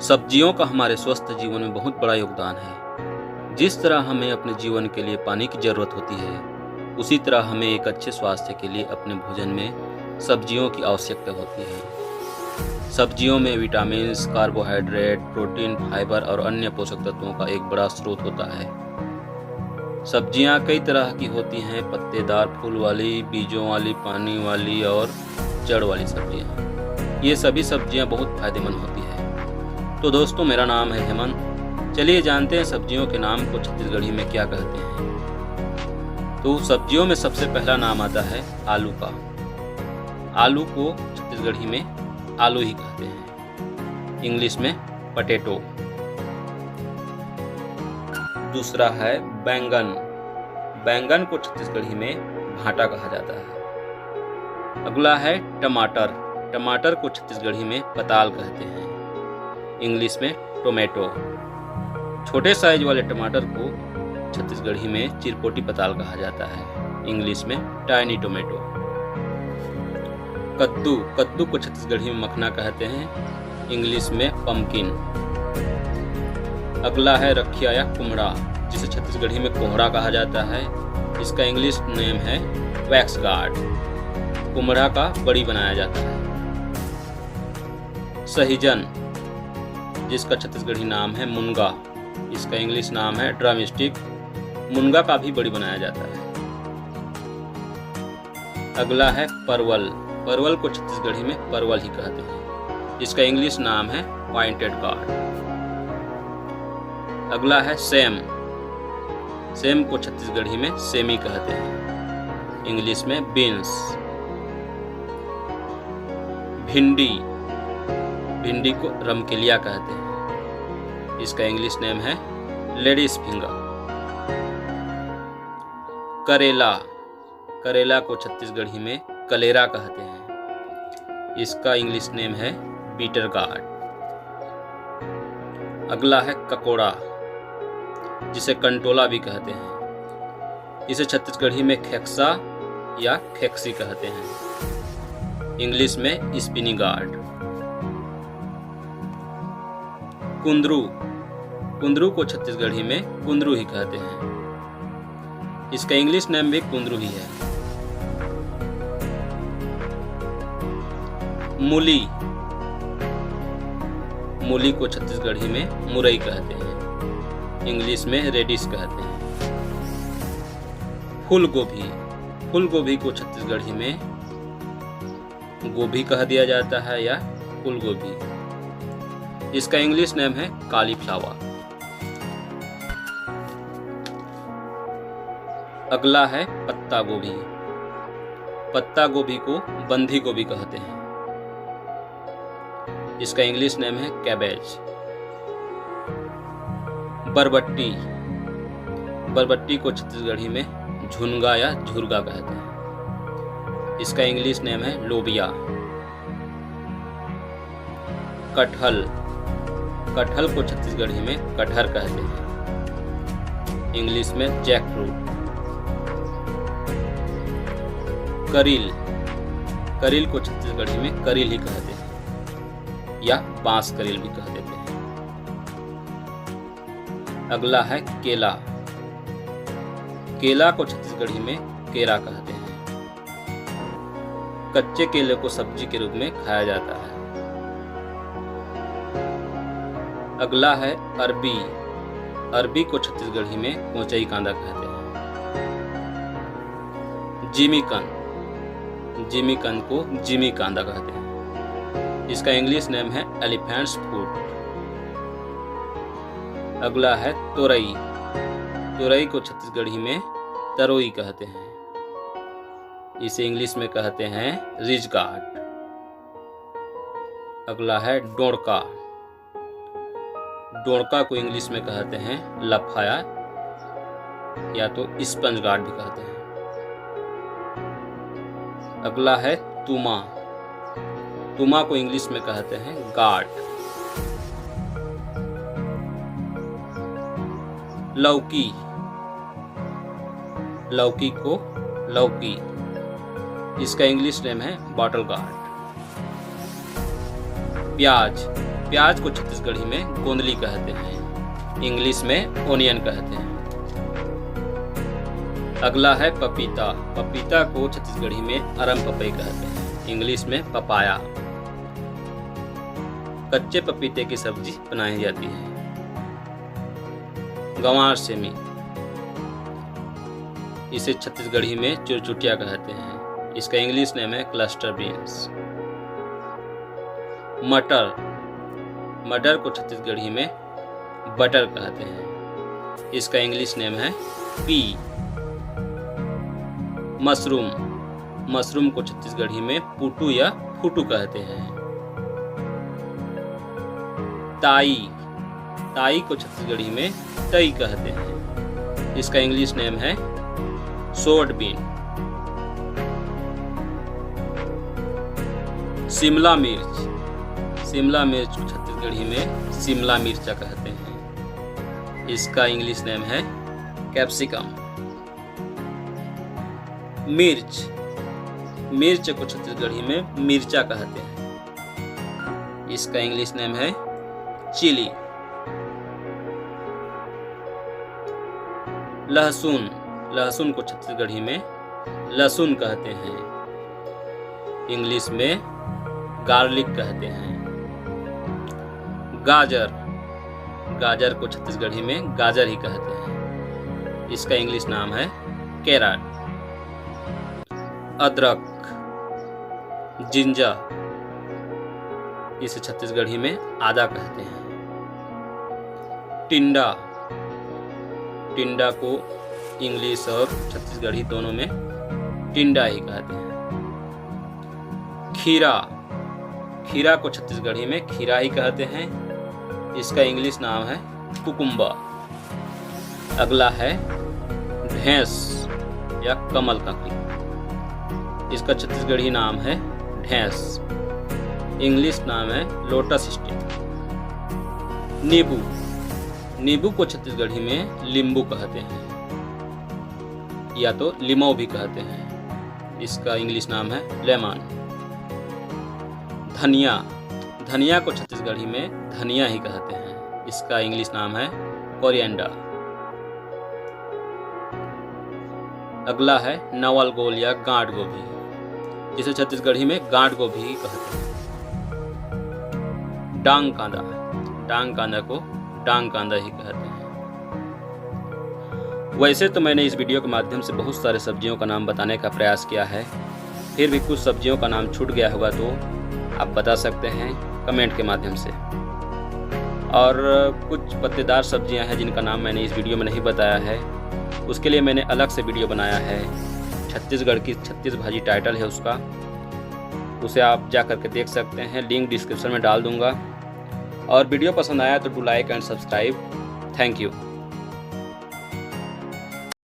सब्जियों का हमारे स्वस्थ जीवन में बहुत बड़ा योगदान है। जिस तरह हमें अपने जीवन के लिए पानी की ज़रूरत होती है, उसी तरह हमें एक अच्छे स्वास्थ्य के लिए अपने भोजन में सब्जियों की आवश्यकता होती है। सब्जियों में विटामिन्स, कार्बोहाइड्रेट, प्रोटीन, फाइबर और अन्य पोषक तत्वों का एक बड़ा स्रोत होता है। सब्जियां कई तरह की होती हैं, पत्तेदार, फूल वाली, बीजों वाली, पानी वाली और जड़ वाली सब्जियां। ये सभी सब्जियां बहुत फायदेमंद होती हैं। तो दोस्तों, मेरा नाम है हेमंत। चलिए जानते हैं सब्जियों के नाम को छत्तीसगढ़ी में क्या कहते हैं। तो सब्जियों में सबसे पहला नाम आता है आलू का। आलू को छत्तीसगढ़ी में आलू ही कहते हैं, इंग्लिश में पटेटो। दूसरा है बैंगन। बैंगन को छत्तीसगढ़ी में भाटा कहा जाता है। अगला है टमाटर। टमाटर को छत्तीसगढ़ी में पताल कहते हैं, इंग्लिश में टोमेटो। छोटे साइज वाले टमाटर को छत्तीसगढ़ी में चिरपोटी पताल कहा जाता है, इंग्लिश में टाइनी टोमेटो। कद्दू। कद्दू को छत्तीसगढ़ी में मखना कहते हैं, इंग्लिश में पंपकिन। अगला है रखिया या कुम्हड़ा, जिसे छत्तीसगढ़ी में कोहड़ा कहा जाता है। इसका इंग्लिश नेम है वैक्स गार्ड। कुम्हड़ा का बड़ी बनाया जाता है। सहिजन, जिसका छत्तीसगढ़ी नाम है मुनगा, इसका इंग्लिश नाम है ड्रमस्टिक। मुनगा का भी बड़ी बनाया जाता है। अगला है परवल। परवल को छत्तीसगढ़ी में परवल ही कहते हैं, इसका इंग्लिश नाम है पॉइंटेड गार्ड। अगला है सेम। सेम को छत्तीसगढ़ी में सेमी कहते हैं, इंग्लिश में बीन्स। भिंडी। भिंडी को रमकेलिया कहते हैं, इसका इंग्लिश नेम है लेडीज फिंगर। करेला। करेला को छत्तीसगढ़ी में कलेरा कहते हैं, इसका इंग्लिश नेम है बीटर गार्ड। अगला है ककोड़ा, जिसे कंटोला भी कहते हैं। इसे छत्तीसगढ़ी में खेक्सा या खेक्सी कहते हैं, इंग्लिश में स्पिनी गार्ड। कुंदरू। कुंदरू को छत्तीसगढ़ी में कुंदरू ही कहते हैं, इसका इंग्लिश नेम भी कुंदरू ही है। मूली। मूली को छत्तीसगढ़ी में मुरई कहते हैं, इंग्लिश में रेडिश कहते हैं। फूल गोभी। फूल गोभी को छत्तीसगढ़ी में गोभी कह दिया जाता है या फूल गोभी। इसका इंग्लिश नेम है कॉलीफ्लावर। अगला है पत्ता गोभी। पत्ता गोभी को बंधी गोभी कहते हैं, इसका इंग्लिश नेम है कैबेज। बरबट्टी। बरबट्टी को छत्तीसगढ़ी में झुनगा या झुरगा कहते हैं, इसका इंग्लिश नेम है लोबिया। कटहल। कटहल को छत्तीसगढ़ी में कटहर कहते हैं, इंग्लिश में जैक फ्रूट। करील। करील को छत्तीसगढ़ी में करील ही कहते हैं या बांस करील भी कह देते हैं। अगला है केला। केला को छत्तीसगढ़ी में केरा कहते हैं। कच्चे केले को सब्जी के रूप में खाया जाता है। अगला है अरबी। अरबी को छत्तीसगढ़ी में कोचई कांदा कहते हैं। जिमीकंद। जिमीकंद को जिमी कांदा कहते हैं, इसका इंग्लिश नेम है एलिफेंट्स फूड। अगला है तोरई। तोरई को छत्तीसगढ़ी में तरोई कहते हैं, इसे इंग्लिश में कहते हैं रिज गार्ड। अगला है डोड़का। डोड़का को इंग्लिश में कहते हैं लफाया या तो स्पंज गार्ड भी कहते हैं। अगला है तुमा। तुमा को इंग्लिश में कहते हैं गार्ड। लौकी। लौकी को लौकी, इसका इंग्लिश नेम है बॉटल गार्ड। प्याज। प्याज को छत्तीसगढ़ी में गोंदली कहते हैं, इंग्लिश में ओनियन कहते हैं। अगला है पपीता। पपीता को छत्तीसगढ़ी में अरम पपई कहते हैं, इंग्लिश में पपाया। कच्चे पपीते की सब्जी बनाई जाती है। गंवार सेमी, इसे छत्तीसगढ़ी में चुरचुटिया कहते हैं, इसका इंग्लिश नेम है क्लस्टर बीन्स। मटर, मटर को छत्तीसगढ़ी में बटर कहते हैं, इसका इंग्लिश नेम है पी। मशरूम, मशरूम को छत्तीसगढ़ी में पुटू या फुटू कहते हैं। ताई, ताई को छत्तीसगढ़ी में तई कहते हैं, इसका इंग्लिश नेम है सोड बीन। शिमला मिर्च, शिमला मिर्च को छत्तीसगढ़ी में शिमला मिर्चा कहते हैं, इसका इंग्लिश नेम है कैप्सिकम। मिर्च, मिर्च को छत्तीसगढ़ी में मिर्चा कहते हैं, इसका इंग्लिश नेम है चिली। लहसुन, लहसुन को छत्तीसगढ़ी में लहसुन कहते हैं, इंग्लिश में गार्लिक कहते हैं। गाजर, गाजर को छत्तीसगढ़ी में गाजर ही कहते हैं, इसका इंग्लिश नाम है कैरट। अदरक, जिंजर, इसे छत्तीसगढ़ी में आदा कहते हैं। टिंडा, टिंडा को इंग्लिश और छत्तीसगढ़ी दोनों में टिंडा ही कहते हैं। खीरा, खीरा को छत्तीसगढ़ी में खीरा ही कहते हैं, इसका इंग्लिश नाम है कुकुम्बर। अगला है ढेंस या कमल ककड़ी, इसका छत्तीसगढ़ी नाम है ढेंस, इंग्लिश नाम है लोटस स्टिक। नींबू, नींबू को छत्तीसगढ़ी में लींबू कहते हैं या तो लिमो भी कहते हैं, इसका इंग्लिश नाम है लेमन। धनिया, धनिया को छत्तीसगढ़ी में धनिया ही कहते हैं, इसका इंग्लिश नाम है कोरिएंडर। अगला है नवल गोल या गांठ गोभी, जिसे छत्तीसगढ़ी में गांठ गोभी ही कहते हैं। डांग कांदा, डांग कांदा को डांग कांदा ही कहते हैं। वैसे तो मैंने इस वीडियो के माध्यम से बहुत सारे सब्जियों का नाम बताने का प्रयास किया है, फिर भी कुछ सब्जियों का नाम छूट गया होगा तो आप बता सकते हैं कमेंट के माध्यम से। और कुछ पत्तेदार सब्जियां हैं जिनका नाम मैंने इस वीडियो में नहीं बताया है, उसके लिए मैंने अलग से वीडियो बनाया है। छत्तीसगढ़ की 36 भाजी टाइटल है उसका, उसे आप जा करके देख सकते हैं, लिंक डिस्क्रिप्शन में डाल दूंगा। और वीडियो पसंद आया तो do like and subscribe. Thank you.